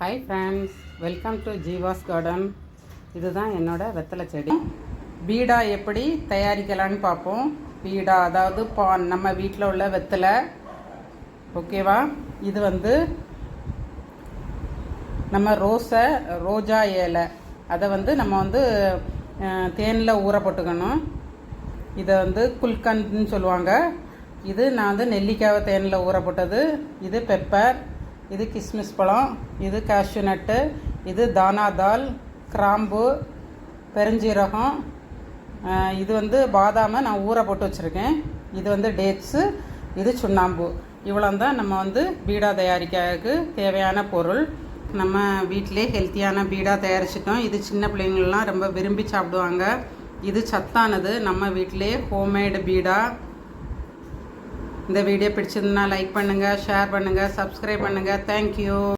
Hi friends, welcome to Jeeva's garden. இதுதான் என்னோட வெத்தலை செடி. பீடா எப்படி தயாரிக்கலான்னு பார்ப்போம். பீடா அதாவது பான், நம்ம வீட்டில் உள்ள வெத்தலை. ஓகேவா? இது நம்ம ரோஜா இலை, அதை நம்ம தேனில் ஊற போட்டுக்கணும். இதை குல்கந்துன்னு சொல்லுவாங்க. இது நான் நெல்லிக்காவை தேனில் ஊற போட்டது. இது பெப்பர், இது கிஸ்மிஸ் பழம், இது கேஷ்யூ நட்டு, இது தானாதால், கிராம்பு, பெருஞ்சீரகம், இது பாதாமை நான் ஊற போட்டு வச்சுருக்கேன். இது டேட்ஸு, இது சுண்ணாம்பு. இவ்வளோ தான் நம்ம பீடா தயாரிக்கிறதுக்கு தேவையான பொருள். நம்ம வீட்டிலே ஹெல்த்தியான பீடா தயாரிச்சிட்டோம். இது சின்ன பிள்ளைங்கள்லாம் ரொம்ப விரும்பி சாப்பிடுவாங்க. இது சத்தானது. நம்ம வீட்டிலே ஹோம்மேடு பீடா. இந்த வீடியோ பிடிச்சிருந்தா லைக் பண்ணுங்கள், ஷேர் பண்ணுங்கள், சப்ஸ்கிரைப் பண்ணுங்கள். தேங்க்யூ.